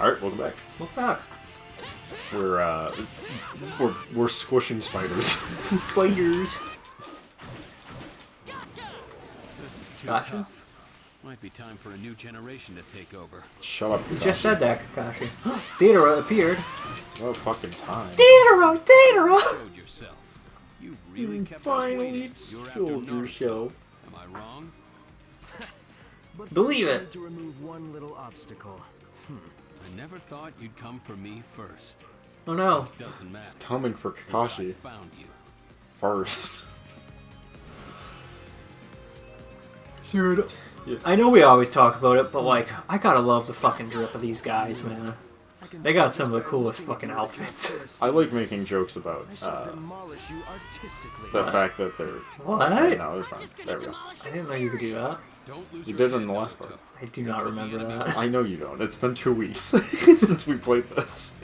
Alright, welcome back. What's that? We're squishing spiders. Spiders. This is too Gotcha. tough. Might be time for a new generation to take over. Shut up, You Kakashi. just said that, Kakashi. Datara appeared. No fucking time. Datara! Datara! Showed yourself. You've really You kept us finally waiting. You're after showed Naruto. yourself. Am I wrong? But Believe first I it. need to remove one little obstacle. I never thought you'd come for me first. Oh no. Doesn't matter. It's coming for Since Kakashi I found you. first. Dude. Yeah. I know we always talk about it, but like, I gotta love the fucking drip of these guys, man. They got some of the coolest fucking outfits. I like making jokes about I shall demolish you artistically. the fact that they're... What? No, they're fine. There we go. I didn't know you could do that. Don't lose You your did it in the head, last part. Naruto. I do not remember that. I know you don't. It's been 2 weeks since we played this.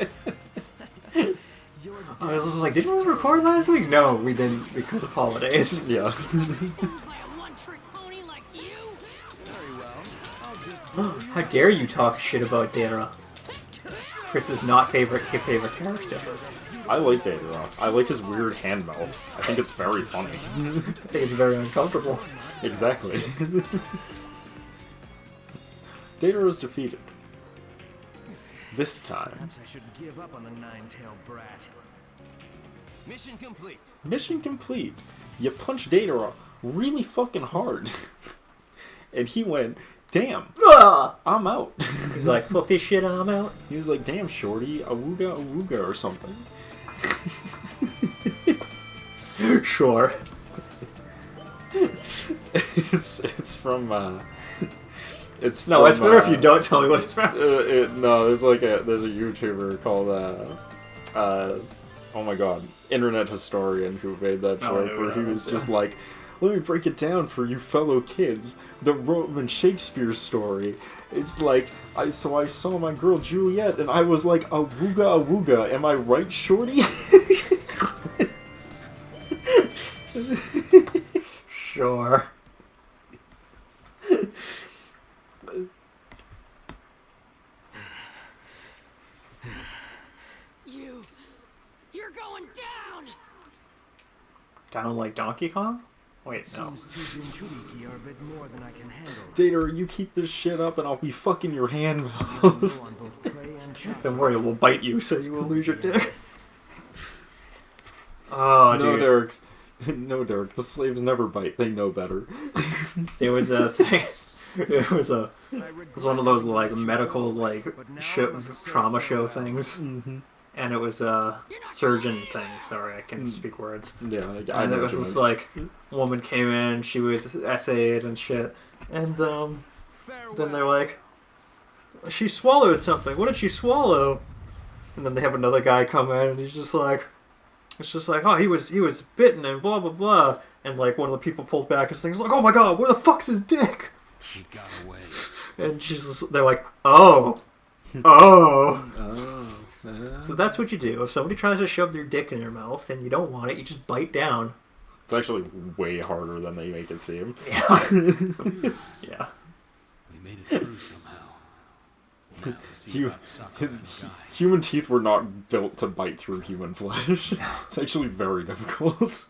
Your I was just like, didn't we record last week? No, we didn't because of holidays. Yeah. Fooled by a one-trick pony like you? very well. I'll just How dare you talk shit about Datara? Chris's not favorite character. I like Datara. I like his weird hand mouth. I think it's very funny. I think it's very uncomfortable. Exactly. Datara is defeated. This time. perhaps I should give up on the nine-tailed brat. Mission complete. Mission complete. You punched Datara really fucking hard. And he went, damn, Ah! I'm out. He's like, fuck this shit, I'm out. He was like, damn, shorty, awooga or something. Sure. It's from, it's No, from, it's better if you don't tell me what it's from. No, there's a YouTuber called, oh my god, Internet Historian who made that Oh, joke no, where he no, was no. just like, let me break it down for you fellow kids. The Roman Shakespeare story. It's like, I saw my girl Juliet and I was like, awooga. Am I right, shorty? Sure. You're going down! Down like Donkey Kong? Wait, no. Seems two Jinchuriki are a bit more than I can handle. Datara, you keep this shit up and I'll be fucking your hand Go mouth. on both clay and chop. Don't worry, we'll bite you so you will lose your dick. Oh, No, dude. Derek. No, Derek. The slaves never bite. They know better. There was a thing. It was one of those like medical like trauma show things, and it was a surgeon thing. Sorry, I can't speak words. Yeah, I And know it was what you this mean. like woman came in, she was essayed and shit, and then they're like, she swallowed something. What did she swallow? And then they have another guy come in, and he's just like, it's just like, oh, he was bitten and blah blah blah, and like one of the people pulled back his thing. He's like, oh my god, where the fuck's his dick? She got away. And they're like, oh. So that's what you do. If somebody tries to shove their dick in your mouth and you don't want it, you just bite down. It's actually way harder than they make it seem. Yeah. Yeah. We made it through somehow. Now to see You- about Sakura and Guy. Human teeth were not built to bite through human flesh. It's actually very difficult.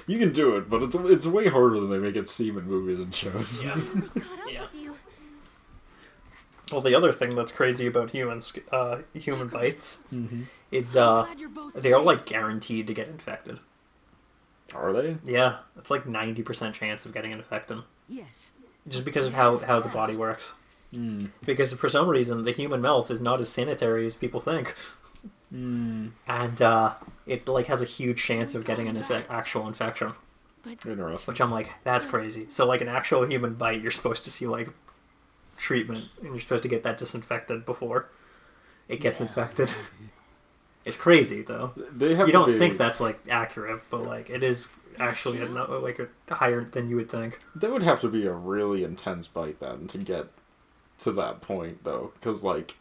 You can do it, but it's way harder than they make it seem in movies and shows. Yeah. Caught up Yeah. with you. Well, the other thing that's crazy about human bites is Glad you're both they are safe. like guaranteed to get infected. Are they? Yeah, it's like 90% chance of getting infected. Yes. Just because of how the body works. Because for some reason, the human mouth is not as sanitary as people think. And it like has a huge chance of getting an actual infection. Interesting. Which I'm like, that's crazy. So like an actual human bite, you're supposed to see like treatment, and you're supposed to get that disinfected before it gets infected. It's crazy though. They have You to don't be- think that's like accurate, but like it is actually a higher than you would think. That would have to be a really intense bite then to get to that point, though, because like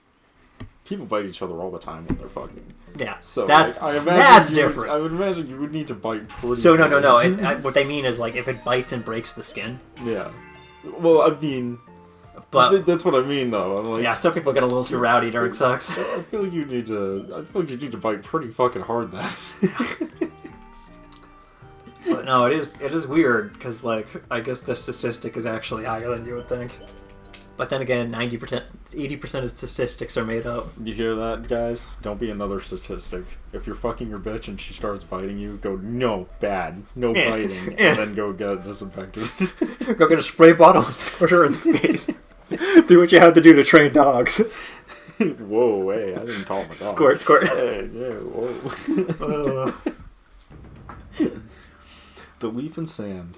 people bite each other all the time when they're fucking. Yeah, So that's like, I imagine that's you would- different. I would imagine you would need to bite pretty. So no. hard. What they mean is like if it bites and breaks the skin, Yeah. Well, I mean, But That's what I mean, though. I'm like, yeah, some people get a little too rowdy during sex. I feel like you need to bite pretty fucking hard then. But no, it is weird because like I guess the statistic is actually higher than you would think. But then again, 90%, 80% of statistics are made up. You hear that, guys? Don't be another statistic. If you're fucking your bitch and she starts biting you, go, no, bad, no biting, and then go get it disinfected. Go get a spray bottle and squirt her in the face. Do what you have to do to train dogs. Whoa, hey, I didn't call my dog. Squirt. Hey, yeah, whoa. The Leaf and Sand.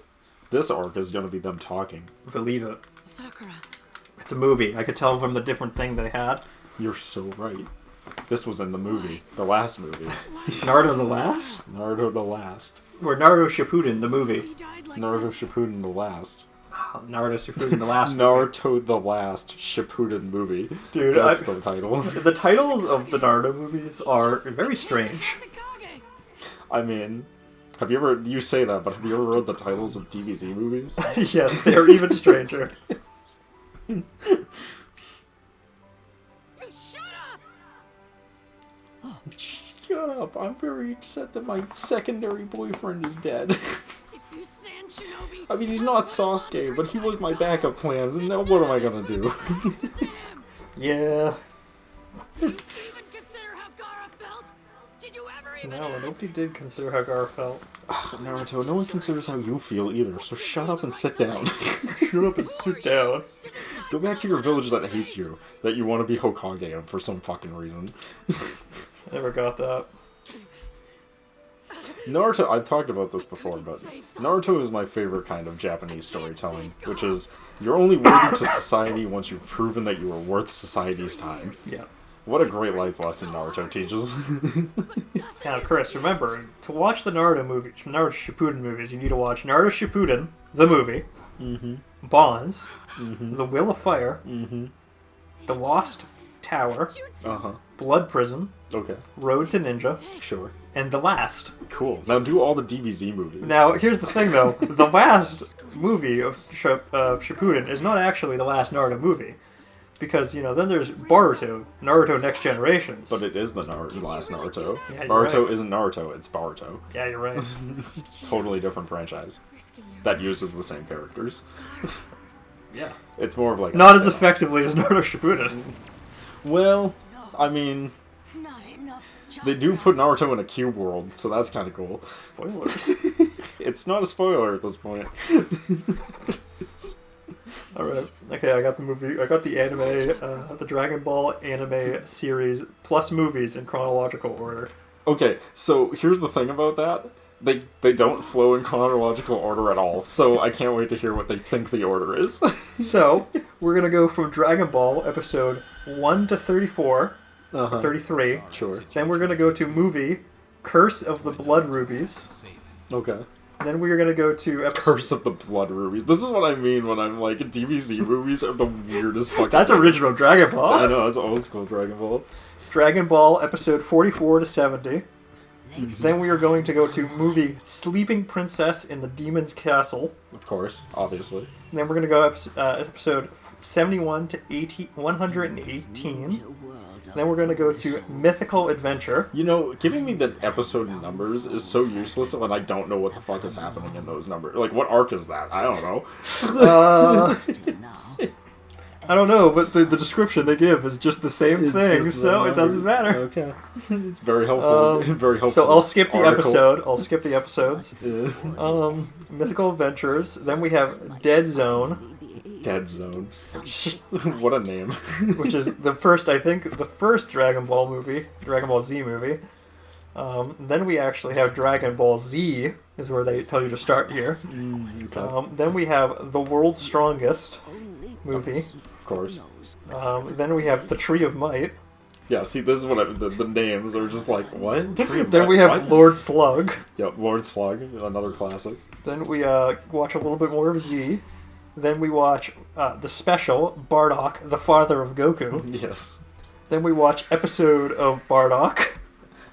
This arc is going to be them talking. Believe it. Sakura. It's a movie. I could tell from the different thing they had. You're so right. This was in the movie. The last movie. Naruto the Last? Naruto the Last. Or Naruto Shippuden, the movie. He died like Naruto this. Shippuden the Last. Naruto Shippuden, the last movie. Naruto the Last Shippuden movie. Dude, That's the title. The titles of the Naruto movies are very strange. Kasakage. I mean, you say that, but have you ever read the titles of DBZ movies? Yes, they're even stranger. You shut up! Shut up, I'm very upset that my secondary boyfriend is dead. If you sand Shinobi, I mean, he's not Sasuke, but he was my backup plans, and now what am I gonna do? Yeah. Did you even consider how Gaara felt? Did you ever even No, ask? nobody did consider how Gaara felt. Naruto, no one considers how you feel either, so shut up and sit down. Shut up and sit down. Go back to your village that hates you, that you want to be Hokage of for some fucking reason. Never got that. Naruto, I've talked about this before, but Naruto is my favorite kind of Japanese storytelling, which is, you're only worthy to society once you've proven that you are worth society's time. Yeah. What a great life lesson Naruto teaches. Now, Chris, remember, to watch the Naruto Shippuden movies, you need to watch Naruto Shippuden, the movie, Bonds, The Will of Fire, The Lost Tower, Uh-huh. Blood Prison, Okay. Road to Ninja, Sure. and The Last. Cool. Now do all the DBZ movies. Now, here's the thing, though. The last movie of Shippuden is not actually the last Naruto movie. Because, then there's Boruto, Naruto Next Generations. But it is the last Naruto. Yeah, you're Naruto right. isn't Naruto, it's Boruto. Yeah, you're right. Totally different franchise. That uses the same characters. Yeah. It's more of like... Not as effectively as Naruto Shippuden. Well, I mean... Not enough. They do put Naruto in a cube world, so that's kind of cool. Spoilers. It's not a spoiler at this point. Alright. Okay, I got the movie. I got the anime, the Dragon Ball anime series plus movies in chronological order. Okay, so here's the thing about that. They don't flow in chronological order at all, so I can't wait to hear what they think the order is. So, we're gonna go from Dragon Ball episode 1 to 34, 33. Sure. Then we're gonna go to movie Curse of the Blood Rubies. Okay. Then we're gonna go to episode... Curse of the Blood Rubies. This is what I mean when I'm like, DBZ movies are the weirdest fucking That's things. original Dragon Ball. I know, that's old school Dragon Ball. Dragon Ball episode 44 to 70. Then we are going to go to movie Sleeping Princess in the Demon's Castle. Of course, obviously. And then we're going to go episode 71 to 118. Then we're going to go to Mythical Adventure. You know, giving me the episode numbers is so useless when I don't know what the fuck is happening in those numbers. Like, what arc is that? I don't know. I don't know, but the description they give is just the same thing, Just so the it doesn't numbers. matter. Okay. It's very helpful. Very helpful. So I'll skip the article. episode. I'll skip the episodes. Yeah. Mythical Adventures. Then we have Dead Zone, Dead Zone. What a name. which is the first Dragon Ball movie, Dragon Ball Z movie. Then we actually have Dragon Ball Z, is where they tell you to start here. Okay. Then we have The World's Strongest movie. Of course. Then we have The Tree of Might. Yeah, see, this is what the names are just like, what? Then we have What? Lord Slug. Yep, Lord Slug, another classic. Then we watch a little bit more of Z. Then we watch the special, Bardock, the father of Goku. Yes. Then we watch episode of Bardock.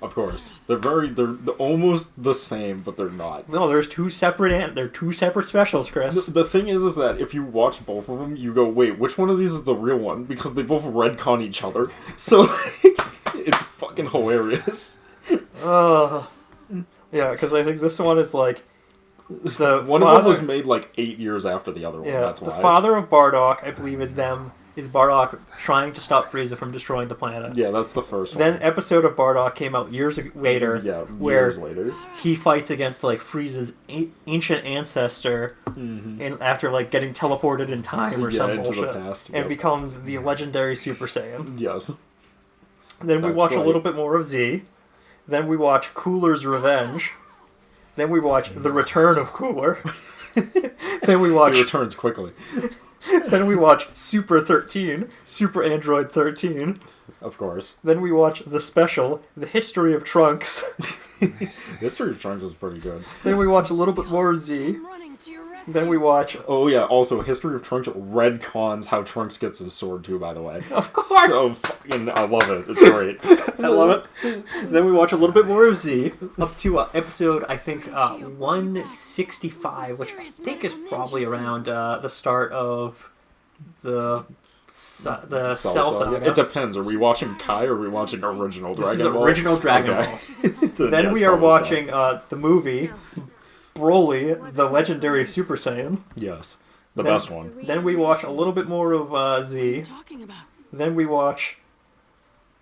Of course. They're almost the same, but they're not. No, there's two separate specials, Chris. The thing is that if you watch both of them, you go, wait, which one of these is the real one? Because they both retcon each other. So, it's fucking hilarious. Yeah, because I think this one is like... One of them was made like 8 years after the other one, that's why. The father of Bardock, I believe, is Bardock trying to stop Frieza from destroying the planet. Yeah, that's the first one. Then episode of Bardock came out years later. Yeah, where years later. He fights against like Frieza's ancient ancestor, and after like getting teleported in time or some into bullshit, the past, and becomes the legendary Super Saiyan. Yes. Then we watch a little bit more of Z. Then we watch Cooler's Revenge. Then we watch The Return of Cooler. Then we watch... He returns quickly. Then we watch Super 13, Super Android 13. Of course. Then we watch the special, The History of Trunks. History of Trunks is pretty good. Then we watch a little bit more of Z. Then we watch... Oh yeah, also, History of Trunks retcons how Trunks gets his sword too, by the way. Of course! So fucking, I love it. It's great. I love it. Then we watch a little bit more of Z, up to episode, I think, 165, which I think is probably around the start of the Cell Saga. It depends. Are we watching Kai or are we watching original Dragon This is Ball? original Dragon Ball. Then we are watching the movie... Broly, the legendary Super Saiyan. Yes. The best one. Then we watch a little bit more of Z. Then we watch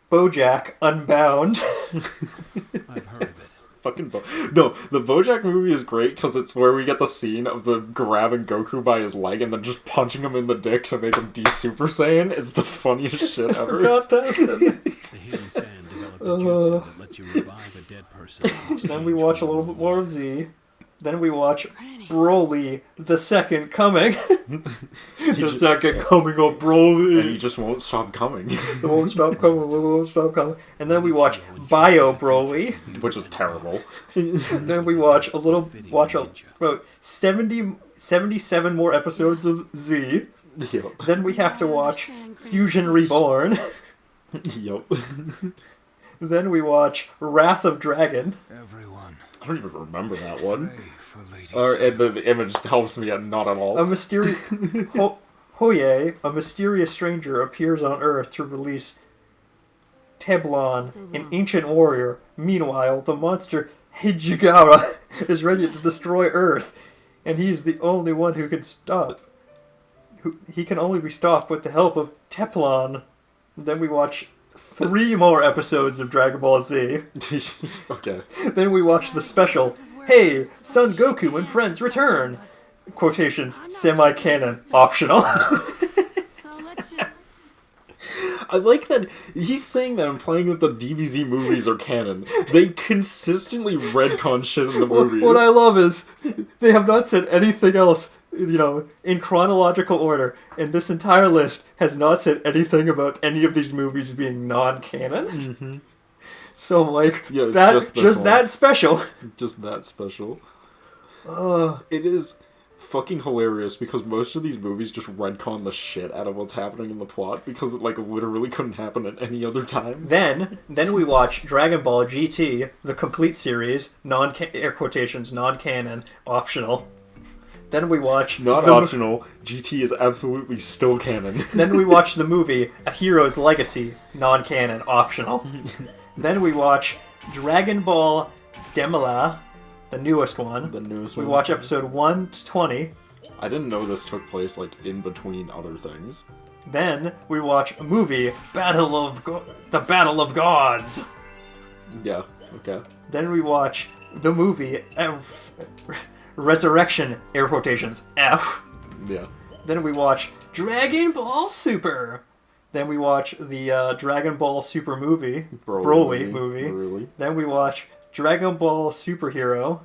BoJack Unbound. I've heard of it. Fucking No, the BoJack movie is great because it's where we get the scene of the grabbing Goku by his leg and then just punching him in the dick to make him de-Super Saiyan. It's the funniest shit ever. I forgot that. The healing sand developed a jutsu that lets you revive a dead person. Then we watch a little bit more of Z. Then we watch Broly, the Second Coming. Second Coming of Broly. And he just won't stop coming. It won't stop coming, it won't stop coming. And then we watch Bio Broly. Which is terrible. And then we watch about 77 more episodes of Z. Yep. Then we have to watch Fusion Reborn. Yep. Then we watch Wrath of Dragon. Everyone, I don't even remember that one. pray for Lady And the image helps me not at all. A mysterious Hoye, a mysterious stranger, appears on Earth to release Teblon, an ancient warrior. Meanwhile, the monster Hijigara is ready to destroy Earth, and he's the only one who can stop. He can only be stopped with the help of Teplon. Then we watch 3 more episodes of Dragon Ball Z. Okay. Then we watch the special, Hey, Son Goku and Friends Return! Quotations, semi-canon, optional. So let's just... I like that he's saying that I'm playing with the DBZ movies are canon. They consistently retcon shit in the movies. What I love is, they have not said anything else, in chronological order, and this entire list has not said anything about any of these movies being non-canon. Mm-hmm. So, like, Yeah, it's that just that special. Just that special. It is fucking hilarious because most of these movies just retcon the shit out of what's happening in the plot because it, like, literally couldn't happen at any other time. Then we watch Dragon Ball GT, the complete series, air quotations, non-canon, optional. Then we watch... Not optional, GT is absolutely still canon. Then we watch the movie A Hero's Legacy, non-canon, optional. Then we watch Dragon Ball Demela, the newest one. We watch episode 1 to 20. I didn't know this took place, like, in between other things. Then we watch a movie, The Battle of Gods. Yeah, okay. Then we watch the movie Resurrection, air quotations, F. Yeah. Then we watch Dragon Ball Super. Then we watch the Dragon Ball Super movie, Broly movie. Broly. Then we watch Dragon Ball Superhero.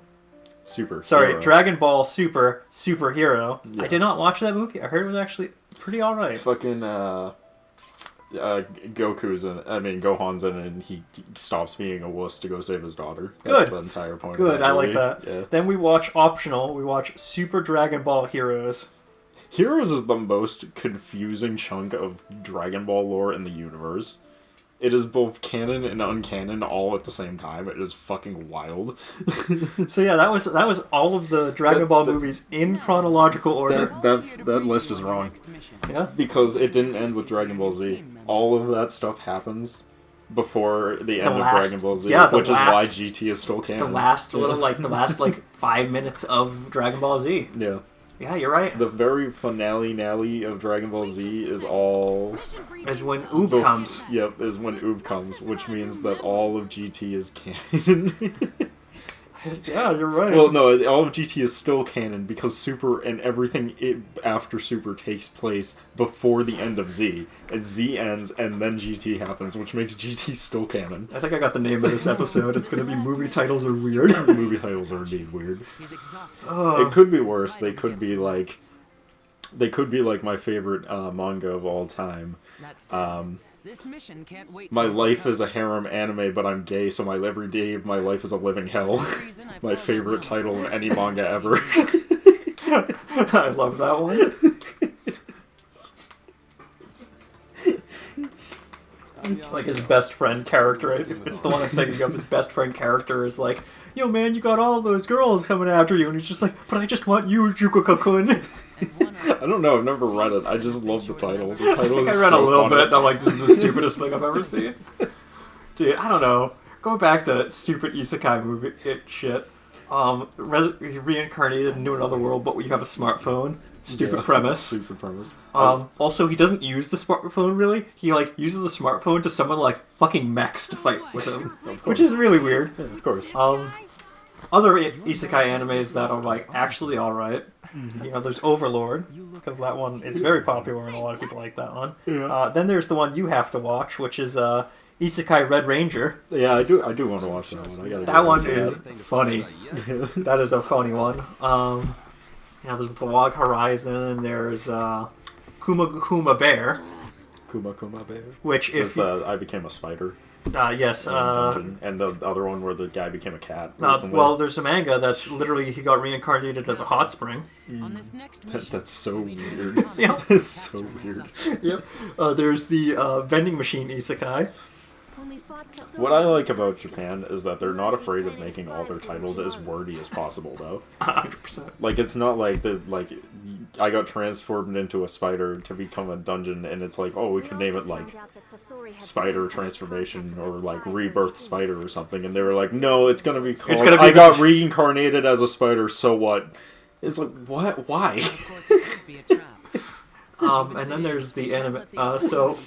Super. Sorry, Hero. Dragon Ball Superhero. Yeah. I did not watch that movie. I heard it was actually pretty alright. Fucking, Gohan's in it and he stops being a wuss to go save his daughter. That's the entire point. Good, of that I like movie. that. Yeah. Then we watch optional. We watch Super Dragon Ball Heroes. Heroes is the most confusing chunk of Dragon Ball lore in the universe. It is both canon and uncanon all at the same time. It is fucking wild. So yeah, that was all of the Dragon Ball movies in chronological order. That list is wrong. Yeah. Because it didn't end with Dragon Ball Z. All of that stuff happens before the end of Dragon Ball Z, which is why GT is still canon. The last 5 minutes of Dragon Ball Z. Yeah. Yeah, you're right. The very finale of Dragon Ball Z is when Oob comes. Yep, is when Oob comes, which means that all of GT is canon. Yeah, you're right. Well, no, all of GT is still canon because Super and everything after Super takes place before the end of Z. And Z ends, and then GT happens, which makes GT still canon. I think I got the name of this episode. It's going to be Movie Titles Are Weird. Movie titles are indeed weird. It could be worse. They could be like my favorite manga of all time. This mission can't wait. My life is a harem anime, but I'm gay, so every day of my life is a living hell. My favorite title of any manga ever. I love that one. Like his best friend character, if it's the one I'm thinking of, his best friend character is like, yo man, you got all those girls coming after you, and he's just like, but I just want you, Juko-kun. I don't know, I've never read it, I just love the title. The title I think is I read so a little funny. bit, and I'm like, this is the stupidest thing I've ever seen. Dude, I don't know. Going back to stupid isekai movie shit. Reincarnated into another world, but you have a smartphone. Stupid premise. Stupid premise. Also, he doesn't use the smartphone really. He uses the smartphone to summon fucking mechs to fight with him, which is really weird. Yeah, of course. Other isekai animes that are actually all right. There's Overlord, because that one is very popular and a lot of people like that one. Yeah. Then there's the one you have to watch, which is Isekai Red Ranger. Yeah, I do want to watch that one. That one is funny. That is a funny one. There's the Log Horizon. There's Kuma Kuma Bear. Kuma Kuma Bear. Which if I became a spider. Yes. And the other one where the guy became a cat. Well, there's a manga that's literally he got reincarnated as a hot spring. On this next mission, That's so weird. Yeah. It's so weird. Yep. There's the vending machine isekai. What I like about Japan is that they're not afraid of making all their titles as wordy as possible, though. 100%. It's not I got transformed into a spider to become a dungeon, and it's like, oh, we could name it Spider Transformation or Rebirth Spider or something, and they were like, no, it's gonna be called I got reincarnated as a spider, so what? It's like, what? Why? of course, it could be a trap. And then there's the anime. So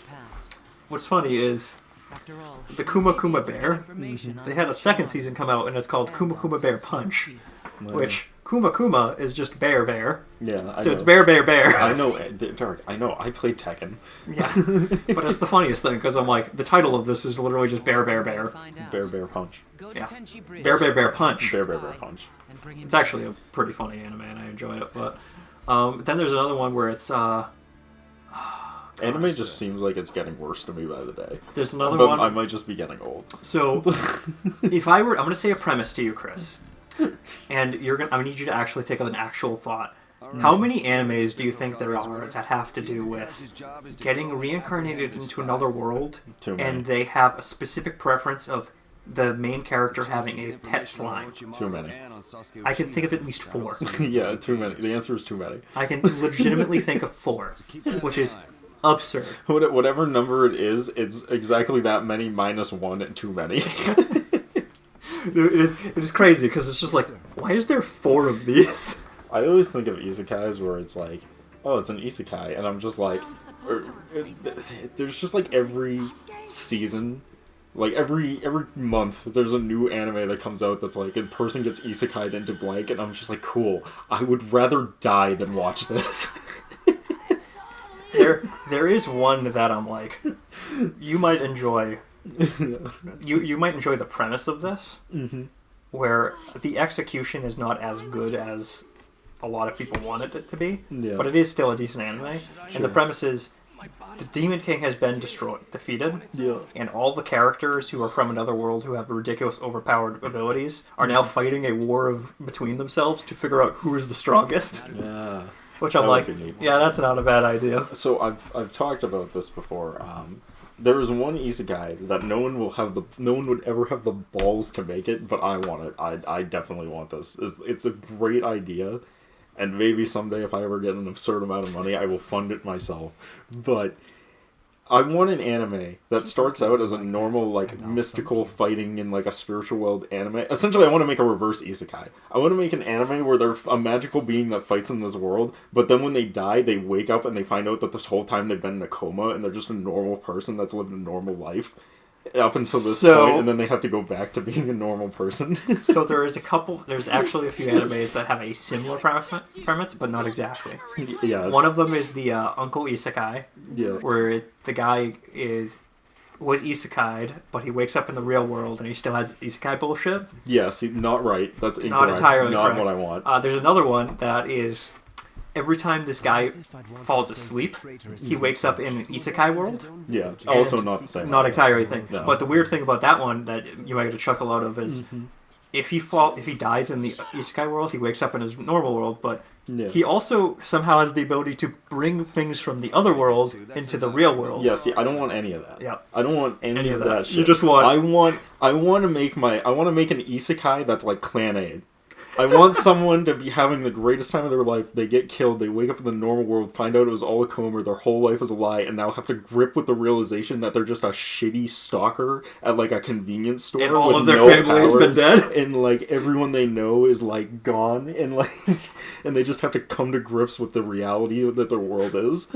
what's funny is After all, the Kuma Kuma Bear. information on They had a second season come out, and it's called Kuma Kuma Bear Punch, which Kuma Kuma is just bear bear. Yeah, I So know. it's bear bear bear. I know, Dark. I know. I played Tekken. Yeah, but it's the funniest thing because I'm like, the title of this is literally just bear bear bear. find out. Bear Punch. Go to Yeah. Tenchi Bridge Bear bear bear punch. Bear Punch. and bring him It's actually a pretty funny anime, and I enjoy it. But then there's another one where it's Anime just seems like it's getting worse to me by the day. there's another But one. I might just be getting old. So, I'm going to say a premise to you, Chris, and I need you to actually take an actual thought. How many animes do you think there are that have to do with getting reincarnated into another world, Too many. and they have a specific preference of the main character having a pet slime? Too many. I can think of at least 4. Yeah, too many. The answer is too many. I can legitimately think of 4, which is absurd. Whatever number it is, it's exactly that many minus 1 and too many. It is crazy because it's just like, why is there 4 of these? I always think of isekais where it's like, oh, it's an isekai, and I'm just like, there's just every season, every month, there's a new anime that comes out that's a person gets isekai'd into blank, and I'm just like, cool, I would rather die than watch this. There is one that I'm like, you might enjoy. You might enjoy the premise of this, where the execution is not as good as a lot of people wanted it to be, but it is still a decent anime. And the premise is, the Demon King has been defeated, and all the characters who are from another world who have ridiculous overpowered abilities are now fighting a war between themselves to figure out who is the strongest. Yeah. Which I'm That like, would be neat. yeah, that's not a bad idea. So I've talked about this before. There is one isekai that no one would ever have the balls to make it, but I want it. I definitely want this. It's a great idea, and maybe someday if I ever get an absurd amount of money, I will fund it myself. But I want an anime that starts out as a normal, like, mystical fighting in, like, a spiritual world anime. Essentially, I want to make a reverse isekai. I want to make an anime where they're a magical being that fights in this world, but then when they die, they wake up and they find out that this whole time they've been in a coma, and they're just a normal person that's lived a normal life up until this point, and then they have to go back to being a normal person. So there's actually a few animes that have a similar premise, but not exactly. Yeah, One of them is the Uncle Isekai, yeah. where the guy was isekai'd, but he wakes up in the real world and he still has isekai bullshit. Yeah, see, not right. That's incorrect. Not entirely not correct. what I want. There's another one that is every time this guy falls asleep, he wakes up in an isekai world. Yeah, also not the same. Not entirely thing. No. But the weird thing about that one that you might get a chuckle out of is if he dies in the isekai world, he wakes up in his normal world, but he also somehow has the ability to bring things from the other world into the real world. Yeah, see, I don't want any of that. Yeah. I don't want any of that shit. You just want... I want to make an isekai that's like Clan Aid. I want someone to be having the greatest time of their life. They get killed. They wake up in the normal world, find out it was all a coma, their whole life is a lie, and now have to grip with the realization that they're just a shitty stalker at like a convenience store. And all with of their no family has been powers, dead. and like everyone they know is like gone, and like, and they just have to come to grips with the reality that their world is.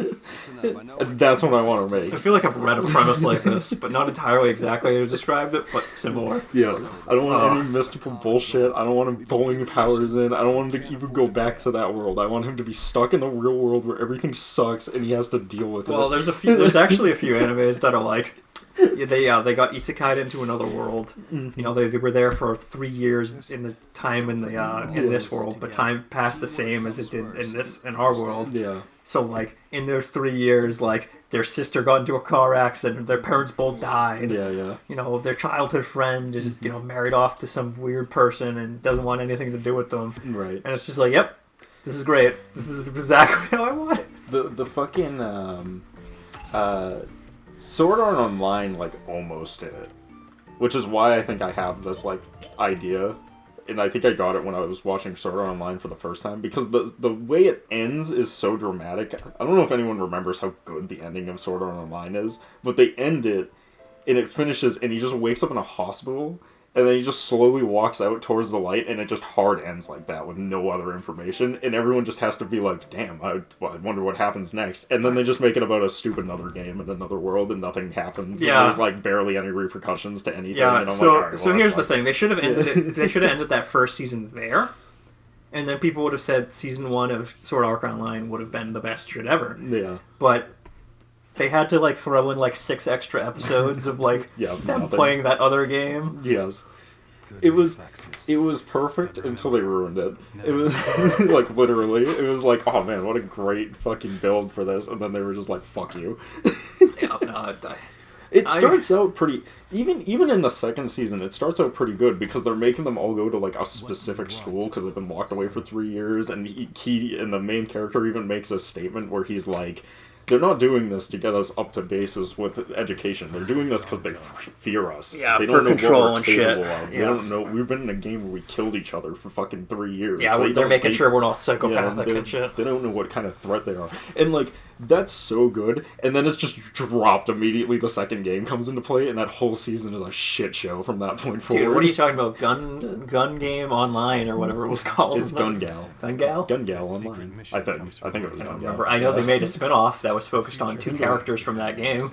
And that's what I want to make. I feel like I've read a premise like this, but not entirely exactly how you described it, but similar. Yeah, I don't want any mystical bullshit. I don't want him pulling powers in. I don't want him to even go back to that world. I want him to be stuck in the real world where everything sucks and he has to deal with it. Well, there's actually a few animes that are like, they got isekai'd into another world. You know, they were there for 3 years in the time in this world, but time passed the same as it did in our world. Yeah. So like in those 3 years, like their sister got into a car accident, their parents both died. Yeah, yeah. You know, their childhood friend is married off to some weird person and doesn't want anything to do with them. Right. And it's just like, yep, this is great. This is exactly how I want it. The fucking Sword Art Online like almost did it, which is why I think I have this like idea, and I think I got it when I was watching Sword Art Online for the first time, because the way it ends is so dramatic. I don't know if anyone remembers how good the ending of Sword Art Online is, but they end it and it finishes and he just wakes up in a hospital. And then he just slowly walks out towards the light, and it just hard ends like that with no other information. And everyone just has to be like, damn, I wonder what happens next. And then they just make it about a stupid another game in another world, and nothing happens. Yeah. And there's like barely any repercussions to anything. Yeah, and I'm so, like, all right, so well, here's that the thing. They should have ended it. They should have ended that first season there. And then people would have said season 1 of Sword Art Online would have been the best shit ever. Yeah. But they had to like throw in like 6 extra episodes of like them nothing. playing that other game. Yes. It was perfect until they ruined it. It was like literally, it was like, oh man, what a great fucking build for this, and then they were just like, fuck you. Yeah, no, It starts out pretty, even in the second season, it starts out pretty good because they're making them all go to like a specific school because they've been locked away for 3 years, and he and the main character even makes a statement where he's like, they're not doing this to get us up to basis with education. They're doing this because they fear us. Yeah, they for don't know control what we're and shit. capable of. They Yeah. don't know. We've been in a game where we killed each other for fucking 3 years. Yeah, they're making sure we're not psychopathic and shit. They don't know what kind of threat they are. And like, that's so good. And then it's just dropped immediately. The second game comes into play, and that whole season is a shit show from that point forward. Dude, what are you talking about? Gun Game Online or whatever it was called? It's Gun Gal. Gun Gal? Gun Gal Online. I think it was Gun Gal. I know they made a spin-off that was focused on 2 characters from that game.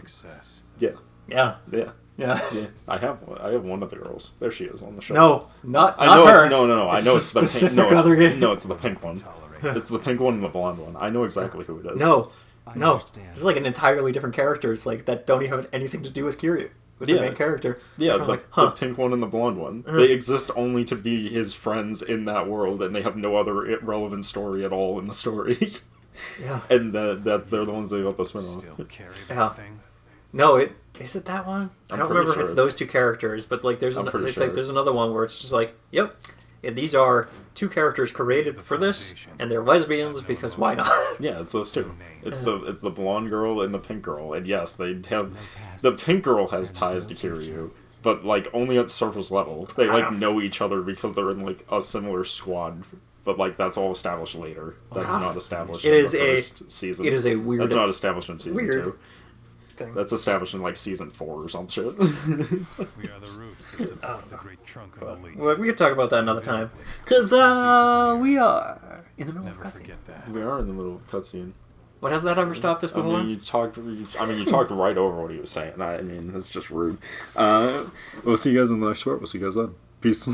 Yeah. Yeah. Yeah. Yeah. Yeah. I have one of the girls. There she is on the show. No, not I know her. No. I know it's the pink. specific No, other game. no, it's the pink one. It's the pink one and the blonde one. I know exactly who it is. No. It's like an entirely different characters like that don't even have anything to do with Kiryu, with the main character. Yeah, I'm the, like, huh. the pink one and the blonde one. They exist only to be his friends in that world, and they have no other relevant story at all in the story. Yeah. And they're the ones that got the spin-off. Yeah. No, is it that one? I don't pretty remember sure if it's those 2 characters, but like there's I'm pretty there's sure. like there's another one where it's just like, yep, And these are two characters created for this, and they're lesbians because why not? Yeah, it's those two. It's the blonde girl and the pink girl, and yes, they have the pink girl has ties to Kiryu, but like only at surface level. They like know each other because they're in like a similar squad, but like that's all established later. That's not established in the first season. It is a weird. That's not established in season 2. Thing. That's established in like season 4 or some shit. We are the roots that support the great trunk of the leaf. Well, we could talk about that another time, because we are in the middle of a cutscene. Forget that. We are in the middle of a cutscene. But has that ever stopped us before? You talked right over what he was saying. I mean, it's just rude. We'll see you guys in the next part. We'll see you guys then. Peace.